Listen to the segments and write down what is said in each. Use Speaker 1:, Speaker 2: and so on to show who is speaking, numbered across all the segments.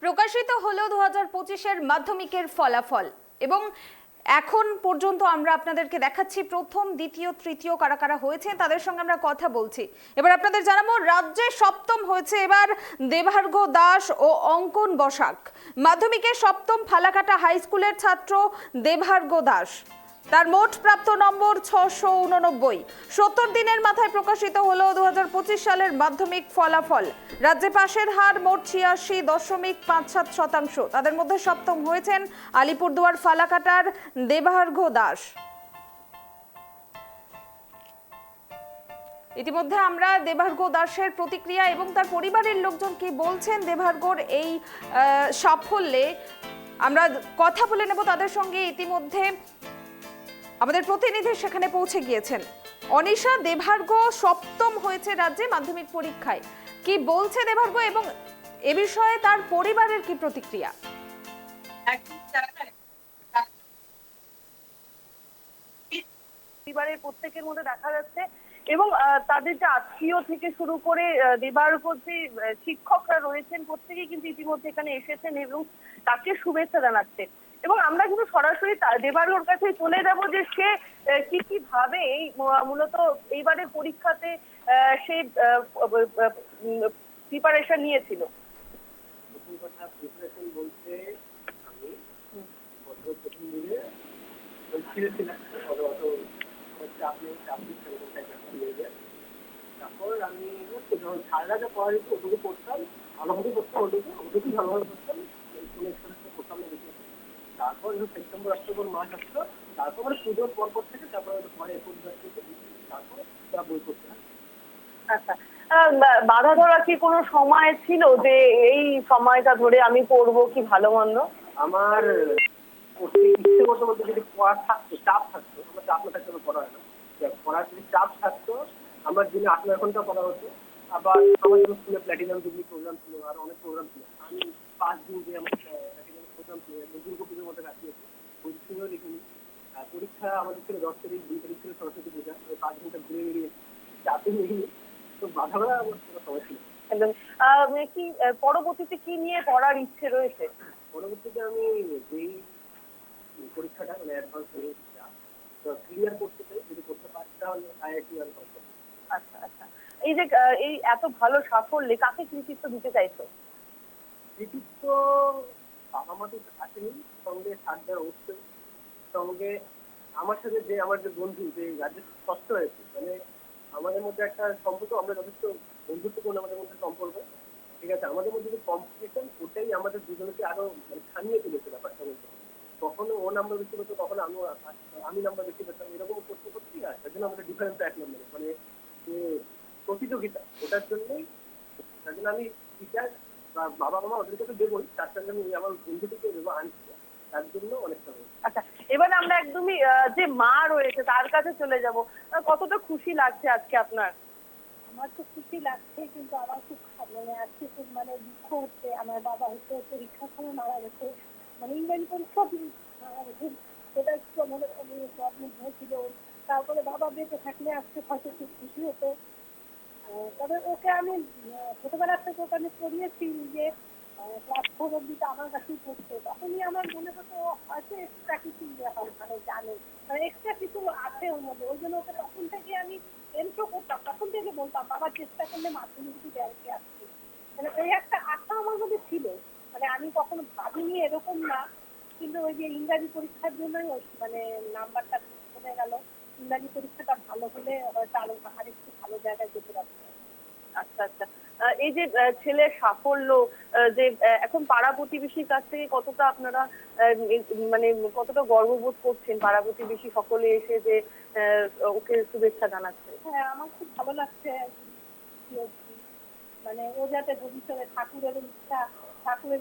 Speaker 1: প্রকাশিত হলো 2025-এর মাধ্যমিকের ফলাফল এবং এখন পর্যন্ত আমরা আপনাদেরকে দেখাচ্ছি প্রথম, দ্বিতীয়, তৃতীয় কারা কারা হয়েছে তাদের সঙ্গে আমরা কথা বলছি। এবার আপনাদের জানাবো রাজ্যে সপ্তম হয়েছে এবার দেবার্ঘ দাস ও অঙ্কন বসাক। মাধ্যমিকে সপ্তম ফালাকাটা হাই স্কুলের ছাত্র দেবার্ঘ দাস, তার মোট প্রাপ্ত নম্বর 689। 70 দিনের মাথায় প্রকাশিত হলো 2025 সালের মাধ্যমিক ফলাফল। রাজ্যে পাশের হার মোট 86.57%। তাদের মধ্যে সপ্তম হয়েছেন আলিপুরদুয়ার ফালাকাটার দেবার্ঘ দাস। ইতিমধ্যে আমরা দেবার্ঘ দাসের প্রতিক্রিয়া এবং তার পরিবারের লোকজন কি বলছেন দেবার্ঘর এই সাফল্যে আমরা কথা বলে নেব তাদের সঙ্গে। ইতিমধ্যে আমাদের প্রতিনিধি সেখানে পৌঁছে গিয়েছেন। অনিশা, দেবার্ঘ সপ্তম হয়েছে রাজ্যে মাধ্যমিক পরীক্ষায়, কি বলছে দেবার্ঘ এবং এ বিষয়ে তার পরিবারের কি প্রতিক্রিয়া?
Speaker 2: পরিবারের প্রত্যেকের মধ্যে দেখা যাচ্ছে এবং তাদের যে আত্মীয় থেকে শুরু করে দেবার্ঘ যে শিক্ষকরা রয়েছেন প্রত্যেকেই কিন্তু ইতিমধ্যে এখানে এসেছেন এবং তাকে শুভেচ্ছা জানাচ্ছে। এবং আমরা কিন্তু সরাসরি দেবার্ঘর কাছে চলে যাব যে সে কি ভাবে মূলত এইবারের পরীক্ষাতে সে প্রিপারেশন নিয়েছিল।
Speaker 3: প্রথম কথা, প্রিপারেশন বলতে আমি প্রথম দিনে তারপর আমি যখন সারা যা পড়া যেত ওটুকু পড়তাম, ভালোভাবে পড়তাম, ওটুকু ভালোভাবে পড়তাম, পড়তাম না বেশি। তারপর সেপ্টেম্বর অক্টোবর মাস আসলো, তারপর মানে পুজোর পরপর থেকে তারপর পরে তারপর বই পড়তে হয়।
Speaker 2: আচ্ছা, বাধা ধরা কি কোনো সময় ছিল যে এই সময়টা ধরে আমি পড়বো কি ভালো মন্দ?
Speaker 3: আমার ইচ্ছে করতে বলতে যদি পড়া থাকতো, চাপ থাকতো, আমার চাপ না থাকতে পড়া হয় না। পড়ার যদি চাপ থাকতো আমার দিনে 8-9 ঘন্টা পড়া হতো। আবার আমার জন্য স্কুলে প্ল্যাটিনাম জুবলি প্রোগ্রাম ছিল, আর অনেক প্রোগ্রাম ছিল। আমি 5 দিন যে আমার প্ল্যাটিনাম প্রোগ্রাম ছিল দুর্গাপুজোর মধ্যে কাটিয়েছি, ওই স্কুলেও দেখিনি। পরীক্ষা আমাদের ছিল 10 তারিখ, 2 তারিখ ছিল সরস্বতী পূজা, 5 ঘন্টা ঘুরে বেরিয়ে চাপে নিয়ে তো বাধা করা আমার কোনো সময় ছিল।
Speaker 2: একদম। কি পরবর্তীতে কি নিয়ে পড়ার ইচ্ছে রয়েছে?
Speaker 3: পরবর্তীতে আমি যেই পরীক্ষাটা মানে অ্যাডভান্স ক্লিয়ার করতে চাই, যদি করতে পারি তাহলে আইআইটি আর করতে।
Speaker 2: আচ্ছা আচ্ছা, এই যে এই এত ভালো সাফল্যে কাকে কৃতিত্ব দিতে চাইছো?
Speaker 3: কৃতিত্ব বাবা মা তো আসেনি, সঙ্গে থাকবে অবশ্যই। সঙ্গে আমার সাথে যে আমার যে বন্ধু, যে রাজ্যে ষষ্ঠ হয়েছে, মানে আমাদের মধ্যে একটা সম্পর্ক, আমরা যথেষ্ট বন্ধুত্বপূর্ণ আমাদের মধ্যে সম্পর্ক, ঠিক আছে। আমাদের মধ্যে যে কম্পিটিশন, ওটাই আমাদের দুজনকে আরো মানে ছাড়িয়ে তুলেছে ব্যাপারটা বলতে। কখনো ও নাম্বার বেশি পেতো, কখনো আমি নাম্বার বেশি পেতাম, এরকম করতে করতেই আর তার জন্য আমাদের ডিফারেন্স 1 নম্বরে, মানে যে প্রতিযোগিতা, ওটার জন্যই। তার জন্য আমি টিচার বা বাবা মামা ওদেরকে তো দেবোই, তার সঙ্গে আমি আমার বন্ধুটিকে দেবো, আনছি, তার জন্য অনেকটা।
Speaker 2: আচ্ছা, এবারে আমরা একদমই যে মা রয়েছে তার কাছে চলে যাব। কতটা খুশি লাগছে আজকে আপনার?
Speaker 4: আমার তো খুশি লাগছে, কিন্তু আমার খুব মানে আজকে খুব মানে দুঃখ হচ্ছে। আমার বাবা হচ্ছে পরীক্ষার সময় মারা গেছে, মানে ইংরেজি পরীক্ষা মারা গেছে। সেটা একটু আমাদের প্রবলেম হয়েছিল। তারপরে বাবা বেঁচে থাকলে আজকে হয়তো খুব খুশি হতো। তবে ওকে আমি ছোটবেলার থেকে ওকে আমি পড়িয়েছি যে ক্লাস 4 অব্দি আমার কাছেই পড়তো। তখনই আমার মনে হতো হয়তো এক্সট্রা কিছু মানে জানে, মানে এক্সট্রা কিছু আছে ওর মধ্যে। ওই জন্য ওকে তখন থেকে আমি এন্ট্রো করতাম, তখন থেকে বলতাম বাবা চেষ্টা করলে মাধ্যমিক ব্যাংকে আসছে। মানে ওই একটা আশা আমার মধ্যে ছিল, মানে আমি কখনো ভাবিনি এরকম না। কিন্তু ওই যে ইংরাজি পরীক্ষার জন্যই মানে নাম্বারটা কমে গেল। ইংরাজি পরীক্ষাটা ভালো হলে হয়তো আরেকটু ভালো জায়গায় যেতে পারত।
Speaker 2: আচ্ছা আচ্ছা, এই যে ছেলের সাফল্য, যে এখন পাড়া প্রতিবেশীর কাছ থেকে কতটা আপনারা মানে কতটা গর্ববোধ করছেন, পাড়া প্রতিবেশী সকলে এসে যে ওকে শুভেচ্ছা জানাচ্ছে?
Speaker 4: হ্যাঁ, আমার খুব ভালো লাগছে। মানে ও যাতে ভবিষ্যতে ঠাকুরের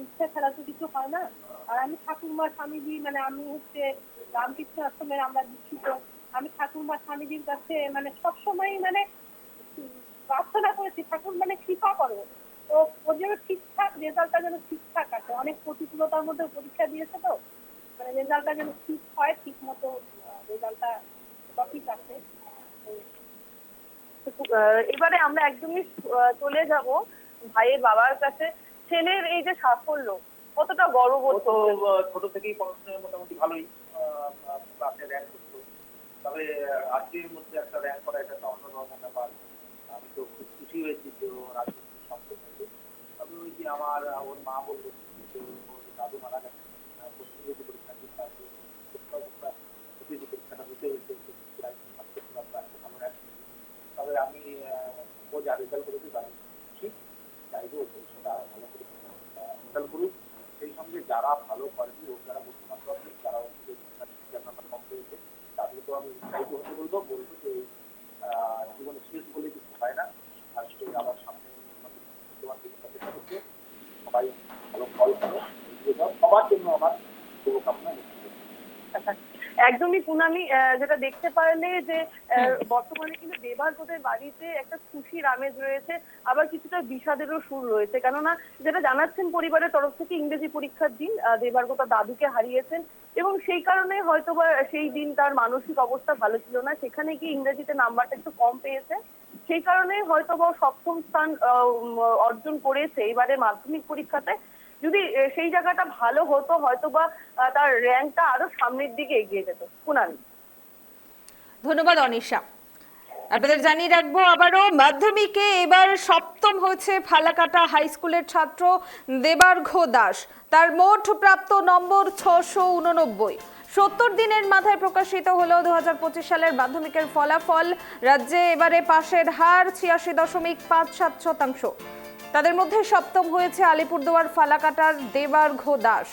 Speaker 4: ইচ্ছা ছাড়া তো কিছু হয় না। আর আমি ঠাকুরমা স্বামীজি, মানে আমি হচ্ছে রামকৃষ্ণ আশ্রমের আমরা দীক্ষিত। আমি ঠাকুরমা স্বামীজির কাছে মানে সবসময় মানে প্রার্থনা করেছি, ঠাকুর মানে কৃপা করো তো ওর যেন ঠিকঠাক রেজাল্টটা যেন ঠিকঠাক আসে। অনেক প্রতিকূলতার মধ্যে পরীক্ষা দিয়েছে, তো মানে রেজাল্টটা যেন ঠিক হয়, ঠিক মতো রেজাল্টটা সঠিক আসে।
Speaker 2: এবারে আমরা একদমই চলে যাব ভাইয়ের বাবার কাছে। ছেলের এই যে সাফল্য, কতটা গর্ববোধ
Speaker 3: তো
Speaker 2: করছেন?
Speaker 3: ছোট থেকেই পড়াশোনায় মোটামুটি ভালোই ক্লাসে র্যাঙ্ক করতো, তবে আজকের মধ্যে একটা র্যাঙ্ক করা এটা একটা অন্যরকম ব্যাপার। আমি তো খুব খুশি হয়েছি যে ও রাজনীতি সফল হয়েছে। তবে ওই যে ওর মা বললো যে ওর দাদু মারা গেছে, প্রতিনিধি পরীক্ষা দিয়ে তাকে প্রতিনিধি পরীক্ষাটা দিতে হয়েছে, ভালো র্যাঙ্ক। তবে আমি ও যা রেজাল্ট করেছে তার ঠিক চাইবো সেটা ভালো করে রেজাল্ট করুক। সেই সঙ্গে যারা ভালো করেনি ও যারা বর্তমান আছে যারা নাম্বার কম পেয়েছে তাদেরকেও আমি উৎসাহিত হতে বলবো যে জীবনে শেষ বলে কিছু হয় না, আসলে আবার সামনে তোমার চেষ্টা করছে, সবাই ভালো ফল পাবে, সবার জন্য আমার শুভকামনা।
Speaker 2: একদমই পুনামি, যেটা দেখতে পারলে যে বর্তমানে কিন্তু দেবার্গদের বাড়িতে একটা খুশির আমেজ রয়েছে, আবার কিছুটা বিষাদেরও সুর রয়েছে। কেননা যেটা জানাচ্ছেন পরিবারের তরফ থেকে, ইংরেজি পরীক্ষার দিন দেবার্গ তার দাদুকে হারিয়েছেন এবং সেই কারণে হয়তোবা সেই দিন তার মানসিক অবস্থা ভালো ছিল না, সেখানে গিয়ে ইংরেজিতে নাম্বারটা একটু কম পেয়েছে, সেই কারণে হয়তোবা সপ্তম স্থান অর্জন করেছে এবারে মাধ্যমিক পরীক্ষাতে। যদি সেই জায়গাটা ভালো হতো হয়তোবা তার র্যাঙ্কটা আরো সামনের দিকে এগিয়ে যেত। পুনামি।
Speaker 1: ধন্যবাদ অনিশা। আপনাদের জানিয়ে রাখবো আবারও, মাধ্যমিকে এবার সপ্তম হয়েছে ফালাকাটা হাই স্কুলের ছাত্র দেবার্ঘ দাস। তার মোট প্রাপ্ত নম্বর 689। 70 দিনের মাথায় প্রকাশিত হলো 2025 সালের মাধ্যমিকের ফলাফল। রাজ্যে এবারে পাশের হার 86.57%। তাদের মধ্যে সপ্তম হয়েছে আলিপুরদুয়ার ফালাকাটার দেবার্ঘ দাস।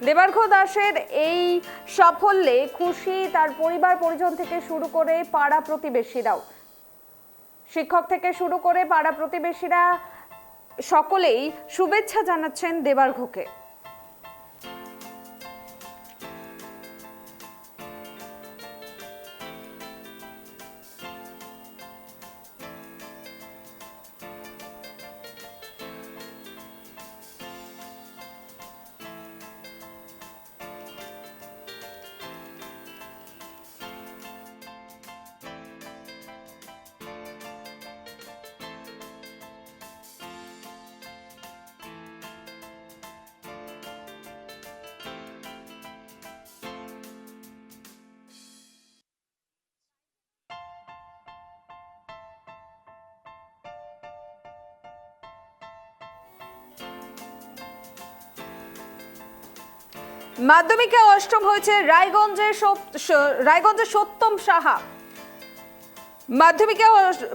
Speaker 1: দেবার্ঘ দাসের এই সাফল্যে খুশি তার পরিবার পরিজন থেকে শুরু করে পাড়া প্রতিবেশীরাও। শিক্ষক থেকে শুরু করে পাড়া প্রতিবেশীরা সকলেই শুভেচ্ছা জানাচ্ছেন দেবার্ঘকে। মাধ্যমিকে অষ্টম হয়েছে রায়গঞ্জের সত্যম সাহা।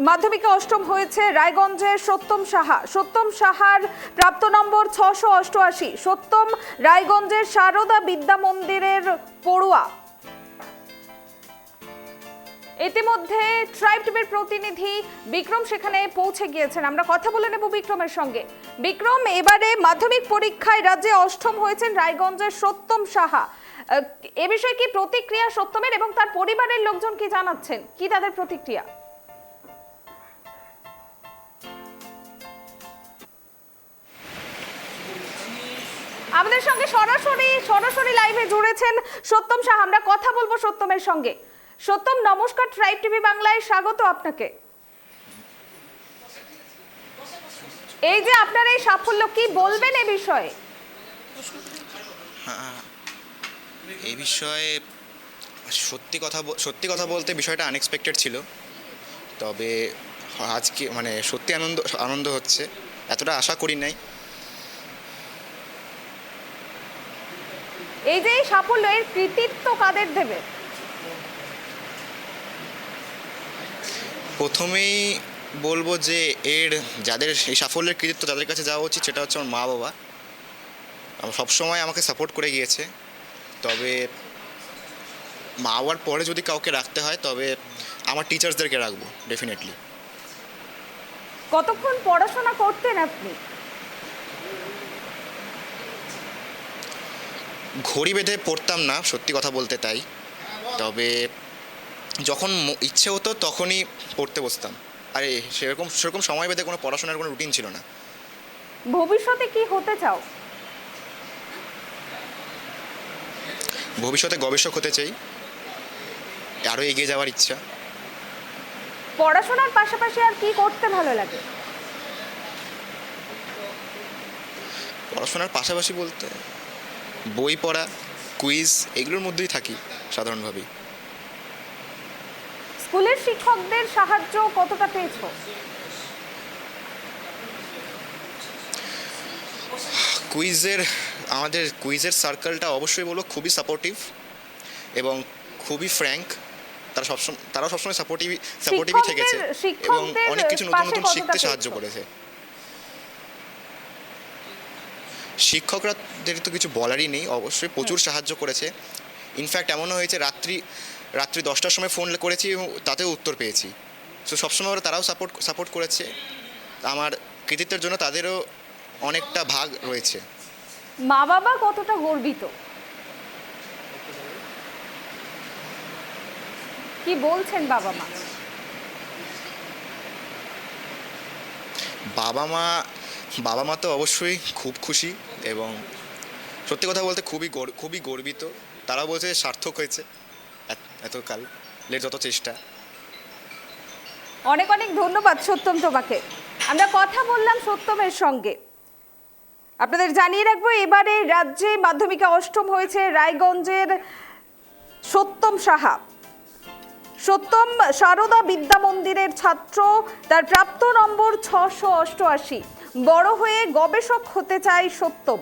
Speaker 1: মাধ্যমিকে অষ্টম হয়েছে রায়গঞ্জের সত্যম সাহা। সত্যম সাহার প্রাপ্ত নম্বর 688। সত্যম রায়গঞ্জের সারদা বিদ্যা মন্দিরের পড়ুয়া। ইতিমধ্যে ট্রাইব টিভির প্রতিনিধি বিক্রম সেখানে পৌঁছে গিয়েছেন, আমরা কথা বলে নেব বিক্রমের সঙ্গে। বিক্রম, এবারে মাধ্যমিক পরীক্ষায় রাজ্যে অষ্টম হয়েছেন রায়গঞ্জের সত্যম সাহা। এ বিষয়ে কি প্রতিক্রিয়া সত্যমের এবং তার পরিবারের লোকজন কি জানাচ্ছেন, কি তাদের প্রতিক্রিয়া? আমাদের সঙ্গে সরাসরি লাইভে জুড়েছেন সত্যম সাহা, আমরা কথা বলবো সত্যমের সঙ্গে। সত্যম, নমস্কার, ট্রাইব টিভি বাংলায় স্বাগত আপনাকে। এই যে আপনার এই সাফল্য, কি বলবেন এই বিষয়ে?
Speaker 5: এই বিষয়ে সত্যি কথা বলতে বিষয়টা আনএক্সপেক্টেড ছিল, তবে আজকে সত্যি আনন্দ হচ্ছে, এতটা আশা করি নাই।
Speaker 1: এই যে এই সাফল্য, এর কৃতিত্ব কাদের দেবে?
Speaker 5: প্রথমেই বলবো যে যাদের এই সাফল্যের কৃতিত্ব যাদের কাছে যাওয়া উচিত সেটা হচ্ছে আমার মা বাবা। সবসময় আমাকে সাপোর্ট করে গিয়েছে, তবে মা বাবার পরে যদি কাউকে রাখতে হয় তবে আমার টিচার্সদেরকে রাখবো ডেফিনেটলি।
Speaker 1: কতক্ষণ পড়াশোনা করতেন আপনি?
Speaker 5: ঘড়ি বেঁধে পড়তাম না, সত্যি কথা বলতে তাই, তবে যখন ইচ্ছে হতো তখনই পড়তে বসতাম। আরে সেরকম সময় বেঁধে কোনো পড়াশোনার কোনো রুটিন ছিল না।
Speaker 1: ভবিষ্যতে কি হতে চাও?
Speaker 5: ভবিষ্যতে গবেষক হতে চাই, আরও এগিয়ে যাওয়ার ইচ্ছা।
Speaker 1: পড়াশোনার পাশাপাশি আর কি করতে ভালো লাগে?
Speaker 5: পড়াশোনার পাশাপাশি বলতে বই পড়া, কুইজ এগুলোর মধ্যেই থাকি সাধারণভাবেই।
Speaker 1: স্কুলের শিক্ষকদের সাহায্য কতটা পেয়েছো?
Speaker 5: আমাদের কুইজের সার্কেলটা অবশ্যই বলবো খুবই সাপোর্টিভ এবং খুবই ফ্র্যাঙ্ক। তারাও সবসময় সাপোর্টিভই থেকেছে এবং অনেক কিছু নতুন নতুন শিখতে সাহায্য করেছে। শিক্ষকরাদের তো কিছু বলারই নেই, অবশ্যই প্রচুর সাহায্য করেছে। ইনফ্যাক্ট এমনও হয়েছে রাত্রি 10টার সময় ফোন করেছি এবং তাতেও উত্তর পেয়েছি। সো সবসময় তারাও সাপোর্ট করেছে। আমার কৃতিত্বের জন্য তাদেরও অনেকটা ভাগ রয়েছে।
Speaker 1: মা বাবা কতটা গর্বিত, কি বলছেন বাবা মা?
Speaker 5: বাবা মা তো অবশ্যই খুব খুশি এবং সত্যি কথা বলতে খুবই গর্বিত। তারা বলছে সার্থক হয়েছে এতকালের যত চেষ্টা।
Speaker 1: অনেক অনেক ধন্যবাদ সত্যম তোমাকে। আমরা কথা বললাম সত্যমের সঙ্গে। আপনাদের জানিয়ে রাখবো, এবারে রাজ্যে মাধ্যমিকে অষ্টম হয়েছে রায়গঞ্জের সত্যম সাহা। সত্যম সারদা বিদ্যা মন্দিরের ছাত্র, তার প্রাপ্ত নম্বর 688। বড় হয়ে গবেষক হতে চায় সত্যম।